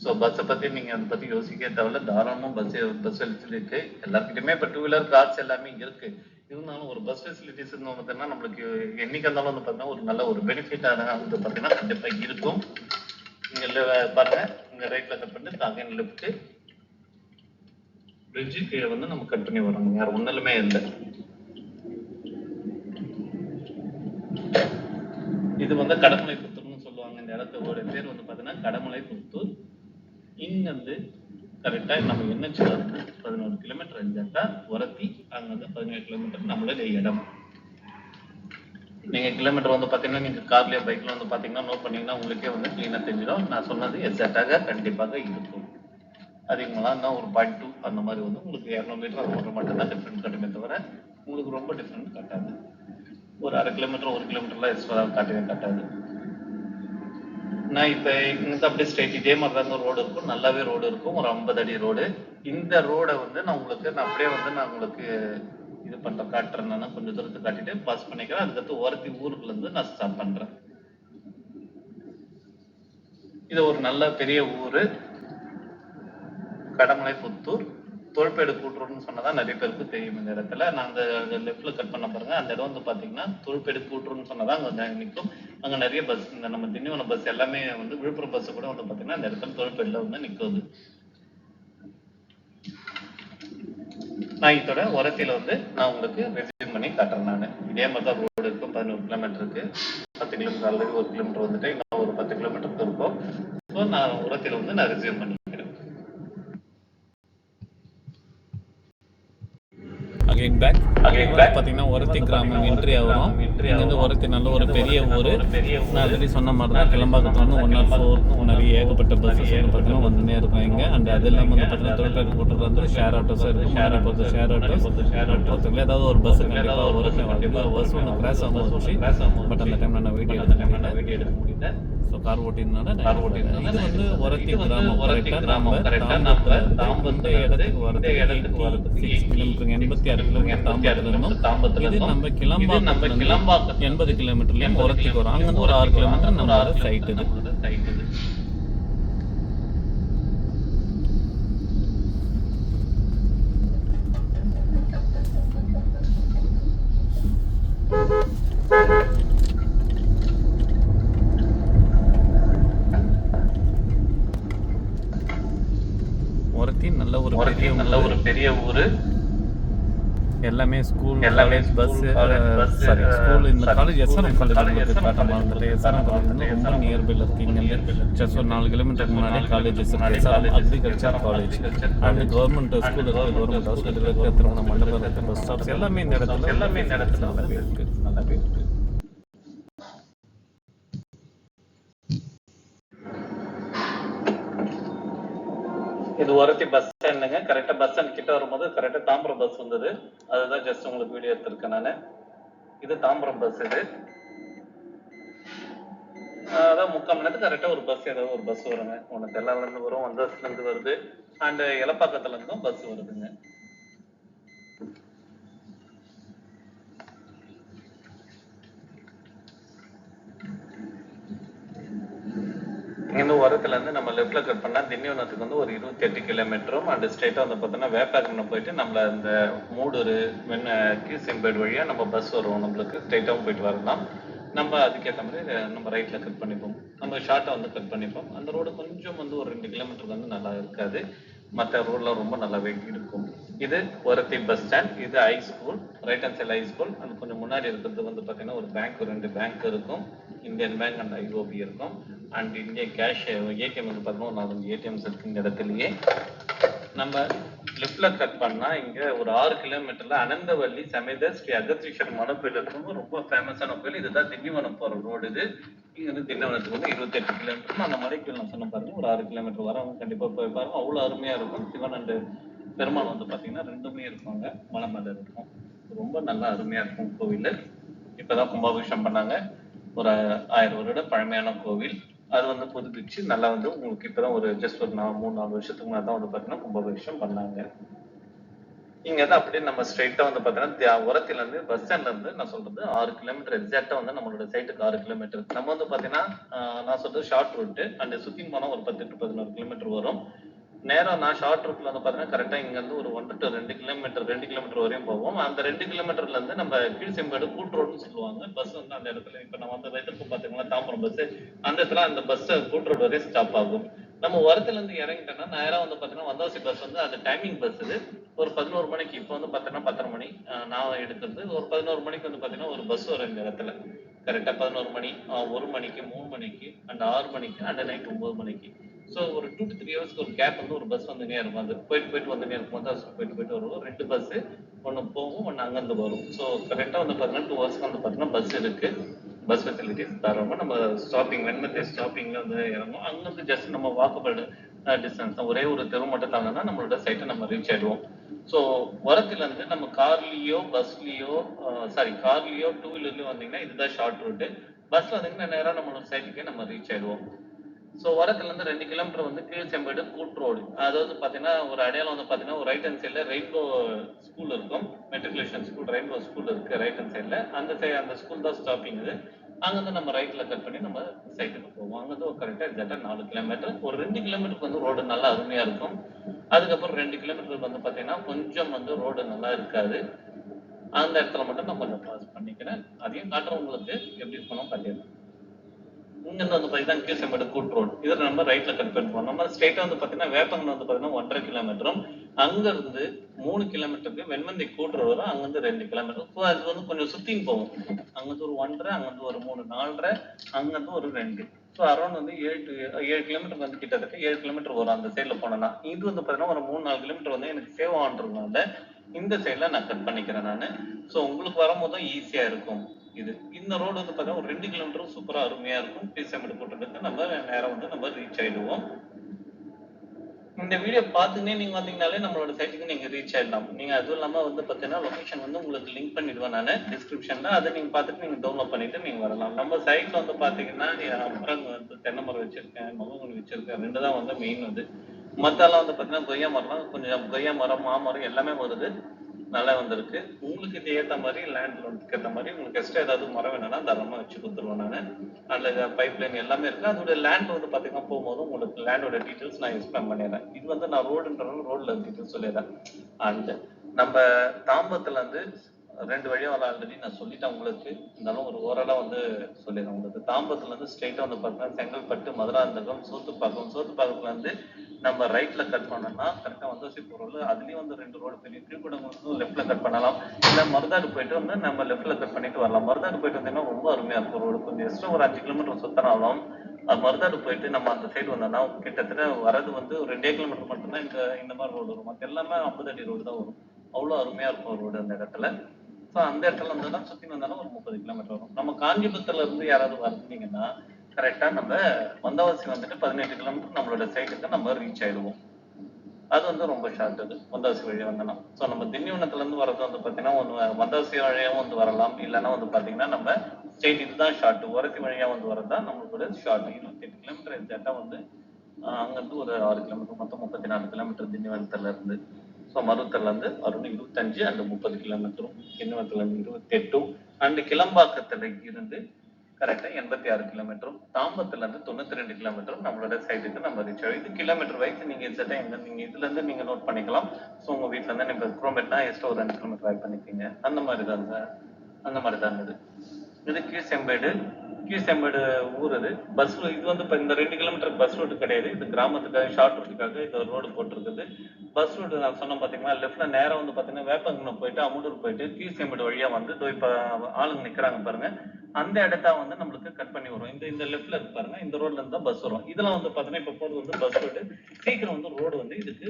ஸோ பஸ்ஸை பத்தி நீங்க அதை பத்தி யோசிக்க தேவையில்ல. தாராளமும் பஸ் ஃபெசிலிட்டி இருக்கு எல்லாருக்கிட்டுமே. இப்போ 2 வீலர் கார்ஸ் எல்லாமே இருக்கு. இருந்தாலும் ஒரு பஸ் ஃபெசிலிட்டிஸ் பார்த்தீங்கன்னா நம்மளுக்கு என்னைக்கு இருந்தாலும் வந்து பார்த்தீங்கன்னா ஒரு நல்ல ஒரு பெனிஃபிட்டாக வந்து பார்த்தீங்கன்னா கண்டிப்பா இருக்கும். இங்க பாருங்க இங்க ரைட்ல கட் பண்ணிட்டு அகைன் லெஃப்ட் பிரிட்ஜு கீழே வந்து நம்ம கட் பண்ணி வரோம். வேற ஒண்ணுலுமே இல்லை. இது வந்து கடமலை புத்தூர்னு சொல்லுவாங்க. இந்த இடத்தோட பேர் வந்து பாத்தீங்கன்னா கடமலை புத்தூர். இங்க இருந்து கரெக்டா நம்ம என்ஹெச்ல இருந்து 11 கிலோமீட்டர் எக்ஸாக்டா உரத்தி அங்க வந்து 17 கிலோமீட்டர் நம்மளுடைய இடம். நீங்க கிலோமீட்டர் வந்து பாத்தீங்கன்னா நீங்க கார்லயோ பைக்ல வந்து பாத்தீங்கன்னா நோட் பண்ணீங்கன்னா உங்களுக்கே வந்து கிளீனா தெரிஞ்சிடும். நான் சொன்னது எக்ஸாக்டாக கண்டிப்பாக இருக்கும். அதிகமாக தான் ஒரு 0.2 அந்த மாதிரி வந்து உங்களுக்கு 200 மீட்டர் அது மட்டும் தான் டிஃப்ரெண்ட் காட்டுமே தவிர உங்களுக்கு ரொம்ப டிஃப்ரெண்ட் காட்டாது. ஒரு 1/2 கிலோமீட்டர் 1 கிலோமீட்டர்லாம் எக்ஸ்ட்ரா காட்டவே காட்டாது. நான் இப்ப இங்க அப்படியே ஸ்ட்ரைட் இதே மாதிரி தாங்க ரோடு இருக்கும், நல்லாவே ரோடு இருக்கும், ஒரு 50 அடி ரோடு. இந்த ரோடை வந்து நான் அப்படியே வந்து நான் உங்களுக்கு இது காட்டுறேன். நான் கொஞ்சம் தூரத்தை காட்டிட்டு பாஸ் பண்ணிக்கிறேன். அதுக்கடுத்து ஒரத்தி ஊருக்குள்ள இருந்து நான் ஸ்டார்ட் பண்றேன். இது ஒரு நல்ல பெரிய ஊரு, கடமலை புத்தூர். தொல்பேடு கூட்டுறோம்னு சொன்னதான் நிறைய பேருக்கு தெரியும். இந்த இடத்துல நான் அந்த லெஃப்ட்ல கட் பண்ண பாருங்க, அந்த இடம் வந்து பாத்தீங்கன்னா தொல்பேடு கூட்டுறோம்னு சொன்னதான் அங்க நிற்கும். அங்க நிறைய பஸ், இந்த நம்ம திண்டிவனம் பஸ் எல்லாமே வந்து விழுப்புரம் பஸ் கூட வந்து பாத்தீங்கன்னா இந்த இடத்துல தொல்பேடுல வந்து நிற்குது. நான் இதோட உரத்தில வந்து நான் உங்களுக்கு ரெசியூம் பண்ணி காட்டுறேன். நான் இதே மாதிரி தான் ரோடு இருக்கும், 11 கிலோமீட்டர் இருக்கு. 10 கிலோமீட்டர் ஆல்ரெடி 1 கிலோமீட்டர் வந்துட்டு இன்னும் ஒரு 10 கிலோமீட்டருக்கு இருக்கும். ஸோ நான் உரத்தில வந்து நான் ரெசியூம் பண்ணிக்கிறேன். அகைன் பேக் பார்த்தீங்கன்னா ஒரத்தி கிராமம் என்ட்ரி ஆகிறோம். இங்கேருந்து ஒரத்தி நல்ல ஒரு பெரிய ஊர். நான் ஆல்ரெடி சொன்ன மாதிரி தான் கிளம்பாக்கத்துல வந்து 104 நிறைய ஏகப்பட்ட பஸ்ஸஸ் வந்து பார்த்தீங்கன்னா வந்துனே இருக்கும் இங்கே. அண்ட் அது இல்லாமல் வந்து பார்த்தீங்கன்னா தொழிற்பாக்கு கூட்டுறது வந்து ஷேர் ஆட்டோஸாக இருக்கும். முன்னாடி பொறுத்த ஷேர் ஆட்டோஸ் பொறுத்தவரை ஏதாவது ஒரு பஸ் கண்டிப்பாக வரும். பஸ் ஒன்று கிராஸ் ஆகும் வச்சு, பட் அந்த டைமில் நான் வீடியோ எடுக்க முடியல. ஸோ கார் ஓட்டினால இது வந்து ஒரத்தி கிராமம். கரெக்டாக நம்ம தாம்பரம் இடத்துக்கு வரதுக்கு 6 கிலோமீட்டர் 86 கிலோமீட்டர் தாம்பரத்துல இருந்தும் இது நம்ம கிளம்பாக்கம் 80 கிலோமீட்டர்லயும் ஒரத்திக்கு வரும். அங்கிருந்து ஒரு 6 கிலோமீட்டர் நம்மளோட சைட் இது. ஒரத்தி நல்ல ஒரு பெரிய ஊரு. எல்லாமே school, college, bus, sorry school, இந்த காலேஜ் எஸ்ஆர்எம் காலேஜ் உங்களுக்கு காட்டமாக இருந்தது. எஸ்ஆர்எம் காலேஜ் வந்து ரொம்ப நியர்பைல இருக்குது. இங்கேருந்து ஜஸ்ட் ஒரு 4 கிலோமீட்டருக்கு முன்னாடி காலேஜஸ் இருக்குது. SRM agriculture college and government school இருக்குது, கவர்மெண்ட் ஹாஸ்பிட்டல் இருக்குது, திருமண மண்டபம் இருக்குது, பஸ் ஸ்டாப்ஸ் எல்லாமே இந்த இடத்துல நல்லாவே இருக்குது. இது ஒரத்தி பஸ் ஸ்டாண்டுங்க. கரெக்டா பஸ் ஸ்டாண்ட் கிட்ட வரும்போது கரெக்டா தாம்பரம் பஸ் வந்தது. அதுதான் ஜஸ்ட் உங்களுக்கு வீடியோ எடுத்திருக்கேன் நான். இது தாம்பரம் பஸ். இது அதான் 3/4 மணி நேரத்துக்கு கரெக்டா ஒரு பஸ், ஏதாவது ஒரு பஸ் வருங்க. ஒன்று தெல்லால இருந்து வரும், வந்ததுல இருந்து வருது, அண்ட் எலப்பாக்கத்துல இருந்தும் பஸ் வருதுங்க. இங்கிருந்து உரத்துல இருந்து நம்ம லெஃப்ட்ல கட் பண்ணா திண்டிவனத்துக்கு வந்து ஒரு 28 கிலோமீட்டரும், அண்ட் ஸ்ட்ரெயிட்டா வந்து பார்த்தோம்னா வேப்பாக்கம் போயிட்டு நம்மள இந்த மூடூர் கீழ்செம்பேடு வழியா நம்ம பஸ் வரும். நம்மளுக்கு ஸ்ட்ரெயிட்டாகவும் போயிட்டு வரலாம். நம்ம அதுக்கேற்ற மாதிரி நம்ம ரைட்ல கட் பண்ணிப்போம். நம்ம ஷார்ட்டா வந்து கட் பண்ணிப்போம். அந்த ரோடு கொஞ்சம் வந்து ஒரு 2 கிலோமீட்டருக்கு வந்து நல்லா இருக்காது. மற்ற ரோட்லாம் ரொம்ப நல்லாவே இருக்கும். இது ஒரத்தி பஸ் ஸ்டாண்ட். இது high school, right hand side high school. அது கொஞ்சம் முன்னாடி இருக்கிறது வந்து பார்த்தீங்கன்னா ஒரு பேங்க், 2 பேங்க் இருக்கும். இந்தியன் பேங்க் அண்ட் ஐஓபி இருக்கும். அண்ட் இந்தியன் கேஷ் ஏடிஎம் வந்து பார்த்தீங்கன்னா 4 ஏடிஎம்ஸ் இருக்கு இந்த இடத்துலயே. நம்ம லெஃப்ட்ல கட் பண்ணா இங்க ஒரு 6 கிலோமீட்டர்ல அனந்தவல்லி சமேத ஸ்ரீ அகத்தீஸ்வரர் மலைக்கோயில் இருக்கும். ரொம்ப ஃபேமஸான கோயில். இதுதான் திண்டிவனம் போற ரோடு. இது இங்க இருந்து திண்டிவனத்துக்கு வந்து 28 கிலோமீட்டர். அந்த மலைக்கோயில் நான் சொன்ன பாருங்க, ஒரு 6 கிலோமீட்டர் வரவங்க கண்டிப்பா போய் பாருங்க. அவ்வளவு அருமையா இருக்கும். சிவன் அண்ட் பெருமாள் வந்து பாத்தீங்கன்னா 2மே இருப்பாங்க. மலை மேல இருக்கும். ரொம்ப நல்லா அருமையா இருக்கும் கோவில். இப்பதான் கும்பாபிஷேகம் பண்ணாங்க. ஒரு 1000 வருடம் பழமையான கோவில். அது வந்து புதுப்பிச்சு நல்லா வந்து உங்களுக்கு இப்பதான் ஒரு ஜஸ்ட் ஒரு 3-4 வருஷத்துக்கு முன்னாடி தான் வந்து பாத்தீங்கன்னா கும்பாபிஷேகம் பண்ணாங்க. இங்க இருந்து அப்படியே நம்ம ஸ்ட்ரெயிட்டா வந்து பாத்தீங்கன்னா உரத்தில இருந்து பஸ் ஸ்டாண்ட்ல இருந்து நான் சொல்றது 6 கிலோமீட்டர் எக்ஸாக்டா வந்து நம்மளோட சைட்டுக்கு 6 கிலோமீட்டர். நம்ம வந்து பாத்தீங்கன்னா நான் சொல்றது ஷார்ட் ரூட். அண்ட் சுத்தி போனா ஒரு 10 to 11 கிலோமீட்டர் வரும். நேரம் நான் ஷார்ட் ரூட்ல வந்து பாத்தீங்கன்னா கரெக்டா இங்க இருந்து ஒரு 1 to 2 கிலோமீட்டர் வரையும் போவோம். அந்த 2 கிலோமீட்டர்ல இருந்து நம்ம கீழ்செம்பேடு கூட்டுரோடுன்னு சொல்லுவாங்க. பஸ் வந்து அந்த இடத்துல இப்ப நம்ம வந்து வைத்திருக்கோம் பாத்தீங்கன்னா தாம்பரம் பஸ், அந்த இடத்துல அந்த பஸ் கூட்டுரோடு வரையும் ஸ்டாப் ஆகும். நம்ம உரத்துல இருந்து இறங்கிட்டோம்னா நேரம் வந்து பாத்தீங்கன்னா வந்தவாசி பஸ் வந்து அது டைமிங் பஸ். இது ஒரு 11 மணிக்கு, இப்போ வந்து பாத்தீங்கன்னா 10:30 மணி நான் எடுக்கிறது. ஒரு 11 மணிக்கு வந்து பாத்தீங்கன்னா ஒரு பஸ் வரும் இந்த இடத்துல. கரெக்டா 11 மணி, 1 மணிக்கு, 3 மணிக்கு, அண்ட் 6 மணிக்கு, அண்ட் நைட் 9 மணிக்கு ஸோ ஒரு 2 to 3 ஹவர்ஸ்க்கு ஒரு கேப் வந்து ஒரு பஸ் வந்துனே இருக்கும். அது போயிட்டு வந்துனே இருக்கும். அது போயிட்டு வரும். 2 பஸ்ஸு, ஒண்ணு போகும், ஒண்ணு அங்கருந்து வரும். ஸோ கரெக்ட்டா வந்து பார்த்தீங்கன்னா 2 ஹவர்ஸ்க்கு வந்து பார்த்தீங்கன்னா பஸ் இருக்கு. பஸ் ஃபெசிலிட்டிஸ் தாராளமா நம்ம ஸ்டாப்பிங் வெண்மத்தை ஸ்டாப்பிங்ல வந்து இறங்கும். அங்கிருந்து ஜஸ்ட் நம்ம வாக்கபிள் டிஸ்டன்ஸ் தான். ஒரே ஒரு தெரு மட்டும் தாண்டுனா நம்மளோட சைட்டை நம்ம ரீச் ஆயிடுவோம். ஸோ வரத்திலிருந்து நம்ம கார்லயோ பஸ்லயோ கார்லயோ டூ வீலர்லயோ வந்தீங்கன்னா இதுதான் ஷார்ட் ரூட்டு. பஸ்ல வந்தீங்கன்னா நேரா நம்மளோட சைட்டுக்கே நம்ம ரீச் ஆயிடுவோம். ஸோ வரத்திலிருந்து 2 கிலோமீட்டர் வந்து கீழ்செம்பேடு கூட் ரோடு. அதாவது பார்த்தீங்கன்னா ஒரு அடையாளம் வந்து பார்த்தீங்கன்னா ஒரு ரைட் ஹேண்ட் சைடில் ரெயின்போ ஸ்கூல் இருக்கும். மெட்ரிகுலேஷன் ஸ்கூல் ரெயின்போ ஸ்கூல் இருக்கு ரைட் ஹேண்ட் சைடில். அந்த ஸ்கூல் தான் ஸ்டாப்பிங் இது. அங்கேருந்து நம்ம ரைட்டில் கட் பண்ணி நம்ம சைட்டுக்கு போவோம். அங்கேருந்து ஒரு கரெக்டாக எக்ஸாக்டாக 4 கிலோமீட்டர். ஒரு 2 கிலோமீட்டருக்கு வந்து ரோடு நல்லா அருமையாக இருக்கும். அதுக்கப்புறம் 2 கிலோமீட்டருக்கு வந்து பார்த்தீங்கன்னா கொஞ்சம் வந்து ரோடு நல்லா இருக்காது. அந்த இடத்துல மட்டும் நான் கொஞ்சம் பாஸ் பண்ணிக்கிறேன். அதையும் காட்டுறேன் உங்களுக்கு எப்படி இருக்கணும் காட்டிடுறேன். இங்கிருந்து வந்து பார்த்தீங்கன்னா கீழ்செம்பேடு கூட் ரோடு. இதில் நம்ம ரைட்ல கட் பண்ணுவோம். நம்ம ஸ்ட்ரெயிட்டாக வந்து பார்த்தீங்கன்னா வேப்பங்கல் வந்து பார்த்தீங்கன்னா 1.5 கிலோமீட்டரும், அங்கிருந்து 3 கிலோமீட்டருக்கு வெண்மந்தை கூட் ரோடு வரும். அங்கிருந்து 2 கிலோமீட்டர். ஸோ அது வந்து கொஞ்சம் சுத்தின்னு போகும். அங்கிருந்து ஒரு 1.5, அங்கிருந்து ஒரு 3, 4.5, அங்கிருந்து ஒரு 2. ஸோ அரௌண்ட் வந்து 7 கிலோமீட்டர் வந்து கிட்டத்தட்ட 7 கிலோமீட்டர் வரும் அந்த சைடில் போனோம்னா. இது வந்து பார்த்தீங்கன்னா ஒரு 3-4 கிலோமீட்டர் வந்து எனக்கு சேவ் ஆகுன்றதுனால இந்த சைடில் நான் கட் பண்ணிக்கிறேன் நான். ஸோ உங்களுக்கு வரும்போது ஈஸியாக இருக்கும். இந்த ரோடு வந்து பார்த்தீங்கன்னா ஒரு 2 கிலோமீட்டரும் சூப்பரா அருமையா இருக்கும். கீழ்செம்பேடு கூட்டத்துக்கு நம்ம நேரம் வந்து நம்ம ரீச் ஆயிடுவோம். இந்த வீடியோ பார்த்துன்னே நீங்க வந்தீங்கனாலே நம்மளோட சைட்டுக்கு நீங்க ரீச் ஆயிடலாம். நீங்க அதுவும் இல்லாம வந்து பார்த்தீங்கன்னா லொகேஷன் வந்து உங்களுக்கு லிங்க் பண்ணிடுவேன் நான் டிஸ்கிரிப்ஷன்ல. அதை நீங்க பார்த்துட்டு நீங்க டவுன்லோட் பண்ணிட்டு நீங்க வரலாம். நம்ம சைட்ல வந்து பார்த்தீங்கன்னா மரம் வந்து தென்னை மரம் வச்சிருக்கேன், மகோகனி வச்சிருக்கேன். 2 தான் வந்து மெயின் வந்து. மத்தெல்லாம் வந்து பார்த்தீங்கன்னா கொய்யா மரம், கொஞ்சம் கொய்யா மரம், மாமரம் எல்லாமே வருது. நல்லா வந்திருக்கு. உங்களுக்கு இது ஏற்ற மாதிரி லேண்ட் லோனுக்கு ஏற்ற மாதிரி உங்களுக்கு எக்ஸ்ட்ரா ஏதாவது மரம் வேணும்னா தாராளமாக வச்சு கொடுத்துருவேன் நான். அதில் பைப் லைன் எல்லாமே இருக்கு. அதோட லேண்ட் வந்து பார்த்தீங்கன்னா போகும்போது உங்களுக்கு லேண்டோட டீட்டெயில்ஸ் நான் எக்ஸ்பிளைன் பண்ணிடுறேன். இது வந்து நான் ரோடுன்றதுனால ரோட்ல டீட்டெயில்ஸ் சொல்லிடுறேன். அண்ட் நம்ம தாம்பரத்துல இருந்து 2 வழியா வர ஆல்ரெடி நான் சொல்லிட்டேன் உங்களுக்கு. இருந்தாலும் ஒரு ஓரளவு வந்து சொல்லிடுறேன் உங்களுக்கு. தாம்பரத்துல இருந்து ஸ்ட்ரெயிட்டா வந்து பார்த்தீங்கன்னா செங்கல்பட்டு, மதுராந்தகம், சோத்துப்பாக்கத்துல இருந்து நம்ம ரைட்ல கட் பண்ணோம்னா கரெக்டா வந்தோசிப்பூர் ரோடு. அதுலயும் வந்து 2 ரோடு பெரிய கீழ்குடம் வந்து லெஃப்ட்ல கட் பண்ணலாம். இல்ல மருதாடு போயிட்டு வந்து நம்ம லெஃப்ட்ல கட் பண்ணிட்டு வரலாம். மருதாடு போயிட்டு வந்தீங்கன்னா ரொம்ப அருமையா இருக்கும் ரோடு. கொஞ்சம் எக்ஸ்ட்ரா ஒரு 5 கிலோமீட்டர் சுத்தினாலும் மருதாடு போயிட்டு நம்ம அந்த சைடு வந்தோம்னா கிட்டத்தட்ட வரது வந்து ஒரு 2 கிலோமீட்டர் மட்டும்தான் இந்த மாதிரி ரோடு வரும். மற்ற எல்லாமே 50 அடி ரோடு தான் வரும். அவ்வளவு அருமையா இருக்கும் ரோடு அந்த இடத்துல. ஸோ அந்த இடத்துல இருந்ததுன்னா சுத்தி வந்தாலும் ஒரு 30 கிலோமீட்டர் வரும். நம்ம காஞ்சிபுரத்துல இருந்து யாராவது வந்தீங்கன்னா கரெக்டா நம்ம வந்தவாசி வந்துட்டு 18 கிலோமீட்டர் நம்மளோட சைட்டுக்கு நம்ம ரீச் ஆயிடுவோம். அது வந்து ரொம்ப ஷார்ட். அது வந்தவாசி வழியா வந்தோம்னா. ஸோ நம்ம திண்டிவனத்துல இருந்து வரது வந்து பாத்தீங்கன்னா ஒன்று வந்தவாசி வழியாவும் வந்து வரலாம். இல்லைன்னா வந்து பாத்தீங்கன்னா நம்ம ஸ்ட்ரெயிட் இதுதான் ஷார்ட். உரத்தி வழியா வந்து வரதுதான் நம்மளோட ஷார்ட். 28 கிலோமீட்டர் எக்ஸாக்டா வந்து அங்கிருந்து ஒரு 6 கிலோமீட்டர், மொத்தம் 34 கிலோமீட்டர் திண்டிவனத்துல இருந்து. ஸோ மருவத்தூர்ல இருந்து அருண் 25 அண்ட் 30 கிலோமீட்டரும், திண்டிவனத்துல இருந்து 28 அண்ட் கிளம்பாக்கத்துல இருந்து கரெக்டா 86 கிலோமீட்டரும், தாம்பரத்துல இருந்து 92 கிலோமீட்டரும் நம்மளோட சைட்டுக்கு நம்ம ரீச் ஆகும். இது கிலோமீட்டர் வைஸ் நீங்க எக்ஸாக்டா நீங்க இதுல இருந்து நீங்க நோட் பண்ணிக்கலாம். ஸோ உங்க வீட்டுல இருந்து நீங்க கிலோமீட்டர்னா எக்ஸ்ட்ரா ஒரு 2 கிலோமீட்டர் ஆட் பண்ணிக்கீங்க. அந்த மாதிரி தான் இது. இது கீழ்செம்பேடு ஊர். இது பஸ் இது வந்து இப்போ இந்த 2 கிலோமீட்டர் பஸ் ரூட் கிடையாது. இது கிராமத்துக்காக ஷார்ட் ரூட்டுக்காக இது ரோடு போட்டிருக்குது. பஸ் ரூட் நான் சொன்ன பாத்தீங்கன்னா லெஃப்ட்ல நேரம் வந்து பாத்தீங்கன்னா வேப்பங்குணம் போயிட்டு அமுடூர் போயிட்டு கீழ்செம்பேடு வழியா வந்து இப்போ ஆளுங்க நிக்கிறாங்க பாருங்க. அந்த இடத்த வந்து நம்மளுக்கு கட் பண்ணி வரும். இந்த லெஃப்ட்ல இருக்கு பாருங்க. இந்த ரோட்ல இருந்து தான் பஸ் வரும். இதெல்லாம் வந்து பாத்தீங்கன்னா இப்போ போறது வந்து பஸ் ரோடு. சீக்கிரம் வந்து ரோடு வந்து இதுக்கு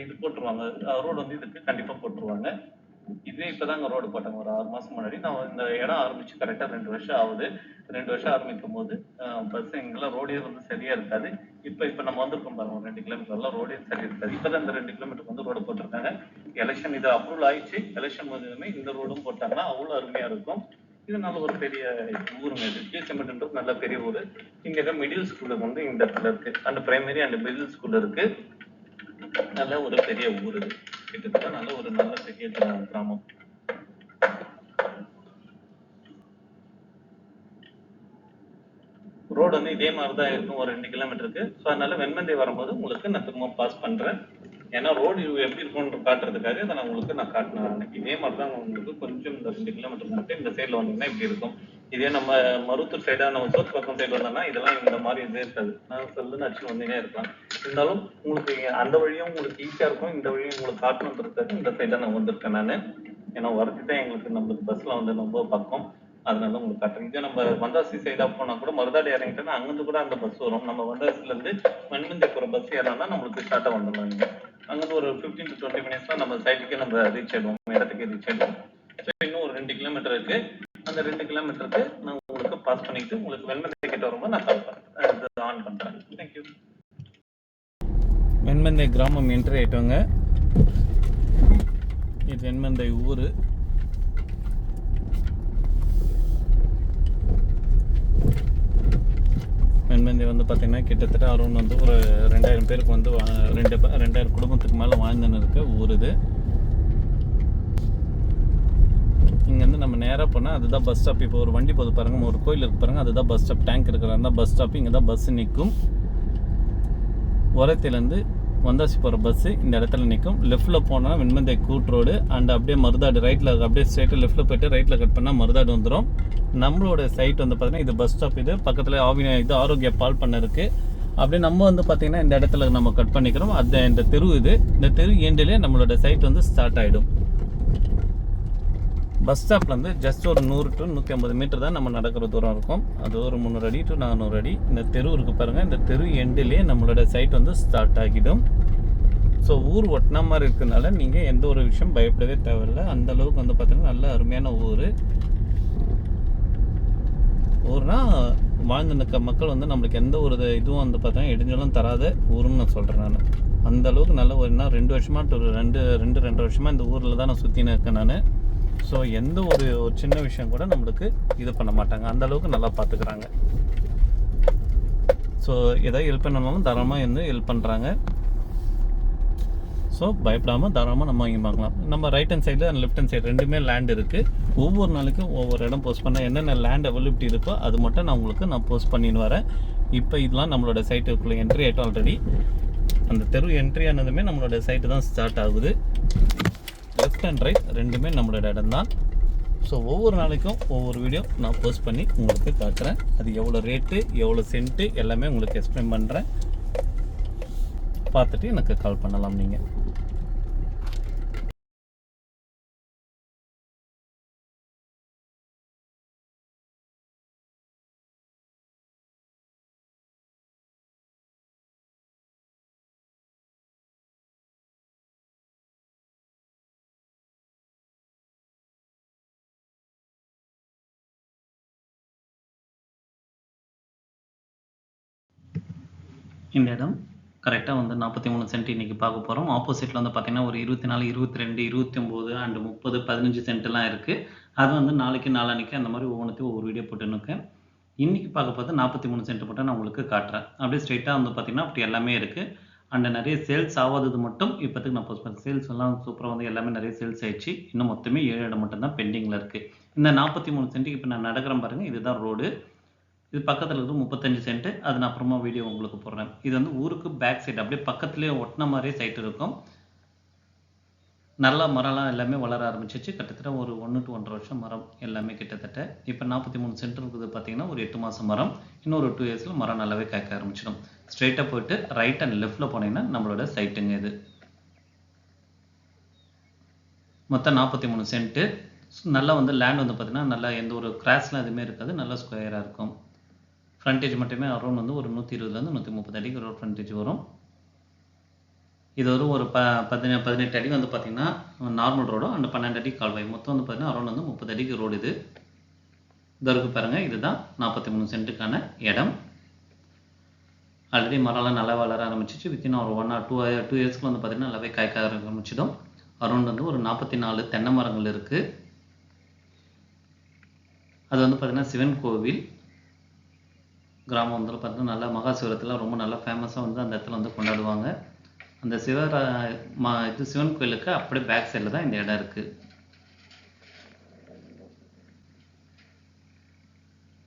இது போட்டுருவாங்க. ரோடு வந்து இதுக்கு கண்டிப்பா போட்டுருவாங்க. இதே இப்பதாங்க ரோடு போட்டாங்க ஒரு 6 மாசம் முன்னாடி. நான் இந்த இடம் ஆரம்பிச்சு கரெக்டா 2 வருஷம் ஆகுது. 2 வருஷம் ஆரம்பிக்கும் போது பஸ் எங்கெல்லாம் ரோடே வந்து சரியா இருக்காது. இப்ப நம்ம வந்திருக்கோம் பாருங்க 2 கிலோமீட்டர்லாம் ரோடே சரியா இருக்காது. இப்பதான் இந்த 2 கிலோமீட்டருக்கு வந்து ரோடு போட்டிருக்காங்க. எலெக்ஷன் இது அப்ரூவல் ஆயிடுச்சு. எலெக்ஷன் முடிஞ்சதுமே இந்த ரோடும் போட்டாங்கன்னா அவ்வளவு அருமையா இருக்கும். இது நல்ல ஒரு பெரிய ஊருங்க. இது கீழ்செம்பேடுன்றது நல்ல பெரிய ஊரு. இங்க மிடில் ஸ்கூல் வந்து இந்த இடத்துல இருக்கு. And primary and middle school இருக்கு. நல்ல ஒரு பெரிய ஊர். இது கிட்டத்தட்ட நல்ல பெரிய கிராமம். ரோடு வந்து இதே மாதிரிதான் இருக்கும் ஒரு 2 கிலோமீட்டருக்கு. ஸோ அதனால வெண்மந்தை வரும்போது உங்களுக்கு நான் திரும்ப பாஸ் பண்றேன். ஏன்னா ரோடு எப்படி இருக்கும்னு காட்டுறதுக்காக இதை நான் காட்டினேன். இதே மாதிரிதான் உங்களுக்கு கொஞ்சம் இந்த 2 கிலோமீட்டர் மட்டும் இந்த சைட்ல வந்தீங்கன்னா இப்படி இருக்கும். இதே நம்ம மருவத்தூர் சைடா நம்ம சோத்து பக்கம் சைடு வந்தோம்னா இதெல்லாம் இந்த மாதிரி இதே இருக்காது. நான் சொல்லுன்னு அச்சு வந்தீங்கன்னா இருக்கலாம். இருந்தாலும் உங்களுக்கு அந்த வழியும் உங்களுக்கு ஈஸியா இருக்கும். இந்த வழியும் உங்களுக்கு காட்டணுன்றதுக்காக இந்த சைடா நான் வந்திருக்கேன் நான். ஏன்னா வரத்தி தான் நம்மளுக்கு பஸ்ல வந்து ரொம்ப பக்கம். அதனால உங்களுக்கு காட்டுறேன். இதே நம்ம வந்தாசி சைடா போனா கூட மருதாடி இறங்கிட்டோம்னா அங்கிருந்து கூட அந்த பஸ் வரும். நம்ம வந்தாசில இருந்து மண்மந்தை போற பஸ் ஏறனா நம்மளுக்கு ஷார்ட்டா வந்துடலாம். நீங்க அங்கிருந்து ஒரு 15 to 20 மினிட்ஸ் தான் நம்ம சைட்டுக்கே நம்ம ரீச் ஆயிடுவோம், இடத்துக்கே ரீச் ஆயிடுவோம். இன்னும் ஒரு 2 கிலோமீட்டர் இருக்கு. அந்த 2 கிலோமீட்டருக்கு நான் உங்களுக்கு பாஸ் பண்ணிட்டு உங்களுக்கு வெண்மந்தை கிட்ட வரும்போது நான் கால் பண்றேன், ஆன் பண்றேன். தேங்க்யூ. வெண்மந்தை கிராமம் என்ட்ரி ஆயிட்டோங்க. இது வெண்மந்தை ஊர். வெண்மந்தை வந்து பார்த்திங்கன்னா கிட்டத்தட்ட அரௌண்ட் வந்து ஒரு 2000 பேருக்கு வந்து 2000 குடும்பத்துக்கு மேலே வாழ்ந்துன்னு இருக்க ஊர் இது. இங்கேருந்து நம்ம நேராக போனால் அதுதான் பஸ் ஸ்டாப். இப்போ ஒரு வண்டி போது பாருங்கள், ஒரு கோயில் இருக்கு பாருங்கள், அதுதான் பஸ் ஸ்டாப். டேங்க் இருக்கிறதா தான் பஸ் ஸ்டாப். இங்கே தான் பஸ்ஸு நிற்கும். உரத்திலேருந்து வந்தாசி போகிற பஸ்ஸு இந்த இடத்துல நிற்கும். லெஃப்ட்டில் போனால் வெண்மந்தை கூட் ரோடு அண்ட் அப்படியே மருதாடு ரைட்டில் அப்படியே ஸ்ட்ரைட்டாக லெஃப்ட்டில் போய்ட்டு ரைட்டில் கட் பண்ணால் மருதாடு வந்துடும். நம்மளோட சைட் வந்து பார்த்திங்கன்னா இது பஸ் ஸ்டாப். இது பக்கத்தில் இது ஆரோக்கிய பால் பண்ண இருக்குது. அப்படியே நம்ம வந்து பார்த்திங்கன்னா இந்த இடத்துல நம்ம கட் பண்ணிக்கிறோம். அது இந்த தெரு இது. இந்த தெரு எண்டிலே நம்மளோட சைட் வந்து ஸ்டார்ட் ஆகிடும். பஸ் ஸ்டாப்லேருந்து ஜஸ்ட் ஒரு 100 to 150 மீட்டர் தான் நம்ம நடக்கிற தூரம் இருக்கும். அது ஒரு 300 அடி to 400 அடி. இந்த தெரு இருக்குது பாருங்கள், இந்த தெரு எண்டிலே நம்மளோட சைட் வந்து ஸ்டார்ட் ஆகிடும். ஸோ ஊர் ஒட்டின மாதிரி இருக்கிறதுனால நீங்கள் எந்த ஒரு விஷயம் பயப்படவே தேவையில்லை. அந்தளவுக்கு வந்து பார்த்திங்கன்னா நல்ல அருமையான ஊர்னால் வாழ்ந்து நிற்க மக்கள் வந்து நம்மளுக்கு எந்த ஒரு இதுவும் வந்து பார்த்தீங்கன்னா இடைஞ்சலும் தராத ஊருன்னு நான் சொல்கிறேன். நான் அந்தளவுக்கு நல்ல ஒரு 2 வருஷமாக to 2 வருஷமாக இந்த ஊரில் தான் நான் சுற்றின்னு இருக்கேன் நான். ஸோ எந்த ஒரு சின்ன விஷயம் கூட நம்மளுக்கு இது பண்ண மாட்டாங்க, அந்தளவுக்கு நல்லா பார்த்துக்குறாங்க. ஸோ எதாவது ஹெல்ப் பண்ணாலும் தாராளமாக வந்து ஹெல்ப் பண்ணுறாங்க. ஸோ பயப்படாமல் தாராளமாக நம்ம வாங்கி பார்க்கலாம். நம்ம right hand side and left hand side ரெண்டுமே லேண்ட் இருக்குது. ஒவ்வொரு நாளைக்கும் ஒவ்வொரு இடம் போஸ்ட் பண்ண என்னென்ன லேண்ட் அவைலபிலிட்டி இருக்கோ அது மட்டும் நான் போஸ்ட் பண்ணின்னு வரேன். இப்போ இதெல்லாம் நம்மளோட சைட்டுக்குள்ளே என்ட்ரி ஆகிட்டோம் ஆல்ரெடி. அந்த தெரு என்ட்ரி ஆனதுமே நம்மளோட சைட்டு தான் ஸ்டார்ட் ஆகுது. லெஃப்ட் அண்ட் ரைட் ரெண்டுமே நம்மளோட இடம் தான். ஸோ ஒவ்வொரு நாளைக்கும் ஒவ்வொரு வீடியோ நான் போஸ்ட் பண்ணி உங்களுக்கு காட்டுறேன். அது எவ்வளோ ரேட்டு, எவ்வளோ சென்ட்டு எல்லாமே உங்களுக்கு எக்ஸ்பிளைன் பண்ணுறேன். பார்த்துட்டு எனக்கு கால் பண்ணலாம் நீங்கள். இந்த இடம் கரெக்டாக வந்து 43 சென்ட் இன்றைக்கி பார்க்க போகிறோம். ஆப்போசிட்டில் வந்து பார்த்திங்கன்னா ஒரு 24, 22, 29 அண்ட் 30, 15 சென்ட்லாம் இருக்குது. அது வந்து நாளைக்கு நாளான்னைக்கு அந்த மாதிரி ஒவ்வொன்றுத்தையும் ஒவ்வொரு வீடியோ போட்டுன்னுக்கேன். இன்றைக்கி பார்க்க பார்த்து 43 சென்ட் மட்டும் நான் உங்களுக்கு காட்டுறேன். அப்படியே ஸ்ட்ரெயிட்டாக வந்து பார்த்திங்கன்னா அப்படி எல்லாமே இருக்குது. அண்ட் நிறைய சேல்ஸ் ஆகாதது மட்டும் இப்போத்துக்கு நான் போஸ்ட் பண்ணேன். சேல்ஸ் எல்லாம் சூப்பராக வந்து எல்லாமே நிறைய சேல்ஸ் ஆயிடுச்சு. இன்னும் மொத்தமே 7 இடம் மட்டும்தான் பெண்டிங்கில் இருக்குது. இந்த 43 சென்ட்டுக்கு இப்போ நான் நடக்கிறேன் பாருங்கள், இதுதான் ரோடு. இது பக்கத்தில் இருக்குது 35 சென்ட். அது நான் அப்புறமா வீடியோ உங்களுக்கு போடுறேன். இது வந்து ஊருக்கு பேக் சைடு அப்படியே பக்கத்துலேயே ஒட்டின மாதிரியே சைட் இருக்கும். நல்லா மரம்லாம் எல்லாமே வளர ஆரம்பிச்சிச்சு. கிட்டத்தட்ட ஒரு 1 to 1.5 வருஷம் மரம் எல்லாமே கிட்டத்தட்ட. இப்போ 43 சென்ட் இருக்குது பார்த்தீங்கன்னா ஒரு 8 மாதம் மரம். இன்னொரு 2 இயர்ஸில் மரம் நல்லாவே காய்க்க ஆரம்பிச்சிடும். ஸ்ட்ரெயிட்டாக போயிட்டு ரைட் அண்ட் லெஃப்ட்டில் போனீங்கன்னா நம்மளோட சைட்டுங்க இது. மொத்தம் 43 சென்ட்டு. நல்லா வந்து லேண்ட் வந்து பார்த்திங்கன்னா நல்லா எந்த ஒரு கிராஸ்லாம் எதுவுமே இருக்காது, நல்லா ஸ்கொயராக இருக்கும். ஃப்ரண்டேஜ் மட்டுமே அரௌண்ட் வந்து ஒரு 120 to 130 அடிக்கு ரோட் ஃப்ரண்டேஜ் வரும். இது ஒரு 18 அடி வந்து பார்த்திங்கன்னா நார்மல் ரோடும் அண்ட் 12 அடி கால்வாய். மொத்தம் வந்து பார்த்திங்கன்னா அரௌண்ட் வந்து 30 அடிக்கு ரோடு இது. இதற்கு பாருங்கள், இதுதான் 43 சென்ட்டுக்கான இடம். ஆல்ரெடி மரம்லாம் நல்லா வளர ஆரம்பிச்சிச்சு. வித்தின் ஒரு 1 or 2 இயர்ஸ்க்கு வந்து பார்த்திங்கன்னா நல்லாவே காய்க்க ஆரம்பிச்சிடும். அரௌண்ட் வந்து ஒரு 44 தென்னை மரங்கள் இருக்குது. அது வந்து பார்த்திங்கன்னா சிவன் கோவில் கிராமம் வந்து பார்த்திங்கன்னா நல்லா மகா சிவராத்திரிலாம் ரொம்ப நல்லா ஃபேமஸாக வந்து அந்த இடத்துல வந்து கொண்டாடுவாங்க. அந்த சிவன் கோயிலுக்கு அப்படியே பேக் சைடில் தான் இந்த இடம் இருக்குது.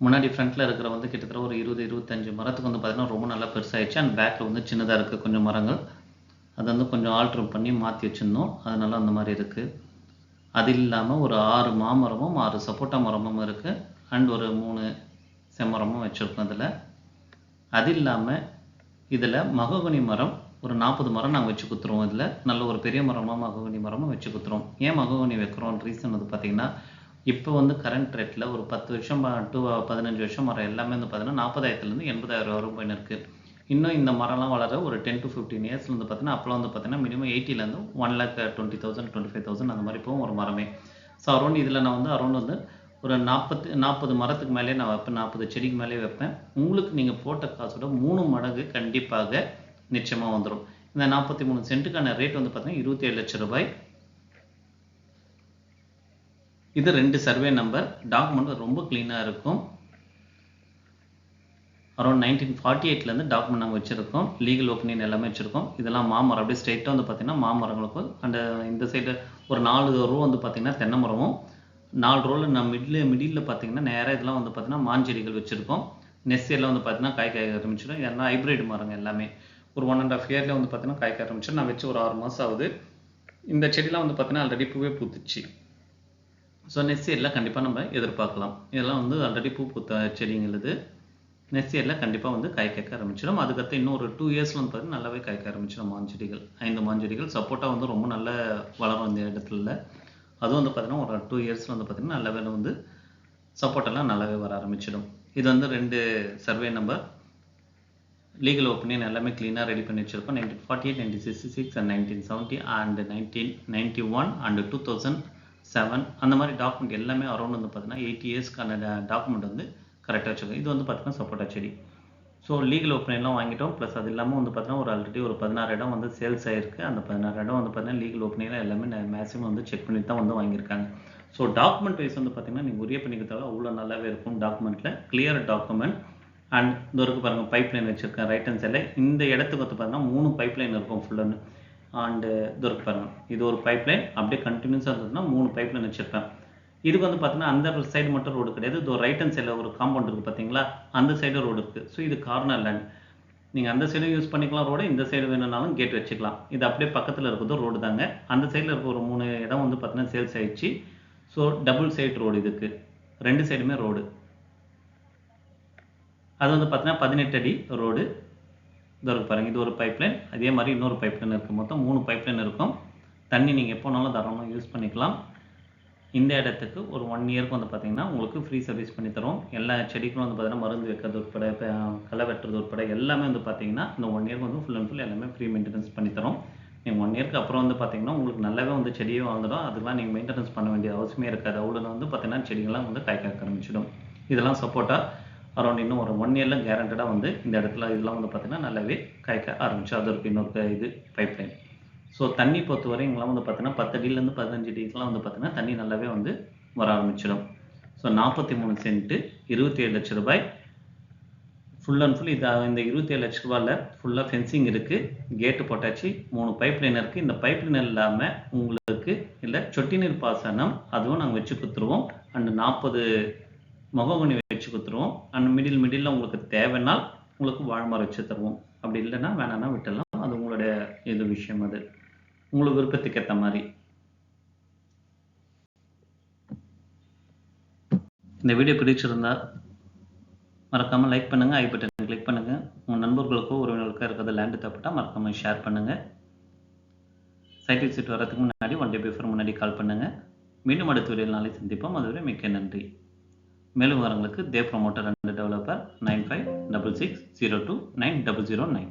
முன்னாடி ஃப்ரண்ட்டில் இருக்கிற வந்து கிட்டத்தட்ட ஒரு 20-25 மரத்துக்கு வந்து பார்த்திங்கன்னா ரொம்ப நல்லா பெருசாகிடுச்சு. அண்ட் பேக்கில் வந்து சின்னதாக இருக்குது கொஞ்சம் மரங்கள். அதை வந்து கொஞ்சம் ஆல்ட்ரு பண்ணி மாற்றி வச்சுருந்தோம், அதனால அந்த மாதிரி இருக்குது. அது இல்லாமல் ஒரு 6 மாமரமும் 6 சப்போட்டா மரமும் இருக்குது. அண்ட் ஒரு 3 செம்மரமும் வச்சுருக்கோம் அதில். அது இல்லாமல் இதில் மகோகனி மரம் ஒரு 40 மரம் நாங்கள் வச்சு குத்துருவோம். இதில் நல்ல ஒரு பெரிய மரமாக மகோகனி மரமும் வச்சு குத்துருவோம். ஏன் மகோகனி வைக்கிறோம் ரீசன் வந்து பார்த்திங்கன்னா இப்போ வந்து கரண்ட் ரேட்டில் ஒரு 10 வருஷம் டு 15 வருஷம் மரம் எல்லாமே வந்து பார்த்தீங்கன்னா 40,000 80,000 வரும் போயின்னு இருக்குது. இன்னும் இந்த மரம்லாம் வளர ஒரு 10 to 15 இயர்ஸ் வந்து பார்த்தீங்கன்னா அப்போலாம் வந்து பார்த்தீங்கன்னா மினிமம் 80,000 1,20,000 25,000 அந்த மாதிரி போகும் ஒரு மரமே. ஸோ அரௌண்ட் இதில் நான் வந்து அரௌண்ட் வந்து ஒரு 40 மரத்துக்கு மேலே நான் வைப்பேன், 40 செடிக்கு மேலே வைப்பேன். உங்களுக்கு நீங்கள் போட்ட காசோட 3 மடங்கு கண்டிப்பாக நிச்சயமாக வந்துடும். இந்த 43 சென்ட்டுக்கான ரேட் வந்து பார்த்தீங்கன்னா 27 லட்சம் ரூபாய். இது 2 சர்வே நம்பர். டாக்குமெண்ட் ரொம்ப க்ளீனாக இருக்கும். அரௌண்ட் 1948 டாக்குமெண்ட் நாங்கள் வச்சுருக்கோம். லீகல் ஒப்பீனியன் எல்லாமே வச்சுருக்கோம். இதெல்லாம் மாமரம் அப்படியே ஸ்ட்ரைட்டாக வந்து பார்த்திங்கன்னா மாமரங்களுக்கும் அண்ட் இந்த சைடு ஒரு 4 ரோ வந்து பார்த்திங்கன்னா தென்னை மரமும் 4 ரோவில் நான் மிடில் பார்த்திங்கன்னா நேராக இதெல்லாம் வந்து பார்த்திங்கன்னா மாஞ்செடிகள் வச்சுருக்கோம். நெக்ஸ்ட் இயரில் வந்து பார்த்திங்கன்னா காய்க்க ஆரம்பிச்சிடும். இதெல்லாம் ஹைப்ரிட் மரங்க எல்லாமே ஒரு 1.5 இயரில் வந்து பார்த்திங்கன்னா காய்க்க ஆரம்பிச்சிடும். நான் வச்சு ஒரு 6 மாதம் ஆகுது. இந்த செடிலாம் வந்து பார்த்திங்கன்னா ஆல்ரெடி பூவே பூத்துச்சு. ஸோ நெக்ஸ்ட் இயரில் கண்டிப்பாக நம்ம எதிர்பார்க்கலாம். இதெல்லாம் வந்து ஆல்ரெடி பூ பூத்த செடிங்கிறது நெக்ஸ்ட் இயரில் கண்டிப்பாக வந்து காய் கேட்க ஆரம்பிச்சிடும். அதுக்கடுத்து இன்னும் ஒரு 2 இயர்ஸில் வந்து பார்த்தீங்கன்னா நல்லாவே காய்க்க ஆரம்பிச்சிடும். மாஞ்செடிகள் 5 மாஞ்செடிகள் சப்போட்டா வந்து ரொம்ப நல்ல வளரும் இந்த இடத்துல. அதுவும் வந்து பார்த்தீங்கன்னா ஒரு 2 இயர்ஸில் வந்து பார்த்திங்கன்னா நல்லாவே வந்து சப்போட்டெல்லாம் நல்லாவே வர ஆரம்பிச்சிடும். இது வந்து 2 சர்வே நம்பர். லீகல் ஒப்பீனியன் எல்லாமே க்ளீனாக ரெடி பண்ணி வச்சுருக்கோம். 1948, 1966 அண்ட் 1970 அண்ட் 1991 அண்ட் 2007 அந்த மாதிரி டாக்குமெண்ட் எல்லாமே அரௌண்ட் வந்து பார்த்தீங்கன்னா 8 இயர்ஸ்க்கான டாக்குமெண்ட் வந்து கரெக்டாக வச்சுருக்கோம். இது வந்து பார்த்திங்கன்னா சப்போட்டா செடி. ஸோ லீகல் ஒப்பீனியன்லாம் வாங்கிட்டோம். ப்ளஸ் அது இல்லாமல் வந்து பார்த்தீங்கன்னா ஒரு ஆல்ரெடி ஒரு 16 இடம் வந்து சேல்ஸ் ஆகிருக்கு. அந்த 16 இடம் வந்து பார்த்தீங்கன்னா லீகல் ஒப்பீனியன் எல்லாமே மேக்ஸிமம் வந்து செக் பண்ணி தான் வந்து வாங்கியிருக்காங்க. ஸோ டாக்குமெண்ட் வைஸ் வந்து பார்த்தீங்கன்னா நீங்கள் உரிய பண்ணிக்கிறதால அவ்வளோ நல்லாவே இருக்கும். டாக்குமெண்ட்டில் கிளியர் டாக்குமெண்ட் அண்ட் இந்த வரைக்கும் பாருங்கள் பைப் லைன் வச்சுருக்கேன் ரைட் ஹேண்ட் சைடில். இந்த இடத்துக்கு வந்து பார்த்தீங்கன்னா 3 பைப் லைன் இருக்கும் ஃபுல்லுன்னு. அண்டு இது வரைக்கும் பாருங்கள் இது ஒரு பைப் லைன் அப்படியே கண்டினியூஸாக இருந்ததுன்னா 3 பைப் லைன் வச்சுருப்பேன். இதுக்கு வந்து பார்த்தீங்கன்னா அந்த சைடு மட்டும் ரோடு கிடையாது. இது ரைட் ஹேண்ட் சைடில் ஒரு காம்பவுண்ட் இருக்குது பார்த்தீங்களா, அந்த சைடு ரோடு இருக்குது. ஸோ இது கார்னர் லேண்ட். நீங்கள் அந்த சைடும் யூஸ் பண்ணிக்கலாம் ரோடு, இந்த சைடு வேணும்னாலும் கேட் வச்சுக்கலாம். இது அப்படியே பக்கத்தில் இருக்கிறது ரோடு தாங்க. அந்த சைடில் இருக்க ஒரு 3 இடம் வந்து பார்த்தீங்கன்னா சேல்ஸ் ஆகிடுச்சு. ஸோ டபுள் சைட் ரோடு இதுக்கு 2 சைடுமே ரோடு. அது வந்து பார்த்தீங்கன்னா 18 அடி ரோடு. இது பாருங்கள் இது ஒரு பைப் லைன், அதே மாதிரி இன்னொரு பைப் லைன் இருக்குது. மொத்தம் 3 பைப் லைன் இருக்கும். தண்ணி நீங்கள் எப்போனாலும் தாராளமாக யூஸ் பண்ணிக்கலாம். இந்த இடத்துக்கு ஒரு 1 இயருக்கு வந்து பார்த்திங்கன்னா உங்களுக்கு ஃப்ரீ சர்வீஸ் பண்ணி தரோம். எல்லா செடிகளும் வந்து பார்த்திங்கன்னா மருந்து வைக்கிறது உட்பட களை வெட்டுறது உட்பட எல்லாமே வந்து பார்த்திங்கன்னா இந்த 1 இயருக்கு வந்து ஃபுல் அண்ட் ஃபுல் எல்லாமே ஃப்ரீ மெயின்டெனன்ஸ் பண்ணி தரோம். நீங்கள் 1 இயருக்கு அப்புறம் வந்து பார்த்திங்கன்னா உங்களுக்கு நல்லாவே வந்து செடியே வாழ்ந்துடும். அதுக்கெலாம் நீங்கள் மெயின்டெனன்ஸ் பண்ண வேண்டிய அவசியமே இருக்காது. அவ்வளோ வந்து பார்த்திங்கன்னா செடிகள்லாம் வந்து காய்க்க ஆரம்பிச்சிடும். இதெல்லாம் சப்போட்டா அரௌண்ட் இன்னும் ஒரு 1 இயரில் கேரண்டடாக வந்து இந்த இடத்துல இதெல்லாம் வந்து பார்த்திங்கன்னா நல்லாவே காய்க்க ஆரம்பிச்சு. அதற்கு இன்னொரு இது பைப் லைன். ஸோ தண்ணி பொறுத்தவரை இங்கெல்லாம் வந்து பார்த்தீங்கன்னா 10 அடியிலேருந்து 15 அடிக்கெலாம் வந்து பார்த்தீங்கன்னா தண்ணி நல்லாவே வந்து வர ஆரம்பிச்சிடும். ஸோ 43 சென்ட்டு 27 லட்சம் ரூபாய். ஃபுல் அண்ட் ஃபுல் இது இந்த 27 லட்ச ரூபாயில் ஃபுல்லாக ஃபென்சிங் இருக்குது, கேட்டு போட்டாச்சு, 3 பைப் லைன் இருக்குது. இந்த பைப் லைன் இல்லாமல் உங்களுக்கு இல்லை சொட்டு நீர் பாசனம் அதுவும் நாங்கள் வச்சு கொடுத்துருவோம். அண்ட் 40 முககுனி வச்சு கொடுத்துருவோம். அண்ட் மிடில் உங்களுக்கு தேவைனால் உங்களுக்கு வாழைமரம் வச்சு தருவோம். அப்படி இல்லைன்னா வேணான்னா விட்டுடலாம். அது உங்களுடைய இது விஷயம். அது உங்களுக்கு விருப்பத்துக்கு ஏற்ற மாதிரி. இந்த வீடியோ பிடிச்சிருந்தா மறக்காமல் லைக் பண்ணுங்கள், ஐ பட்டன் கிளிக் பண்ணுங்கள். உங்கள் நண்பர்களுக்கோ உறவினர்களுக்கோ இருக்கிறது லேண்டு தேவைப்பட்டால் மறக்காமல் ஷேர் பண்ணுங்கள். சைட் விசிட் வரதுக்கு முன்னாடி 1 டே பிஃபோர் முன்னாடி கால் பண்ணுங்கள். மீண்டும் அடுத்த வீடியோவில் நாளை சந்திப்போம். அதுவரை மிக்க நன்றி. மேலும் விவரங்களுக்கு தேவ் ப்ரமோட்டர் அண்ட் டெவலப்பர் 9566029009.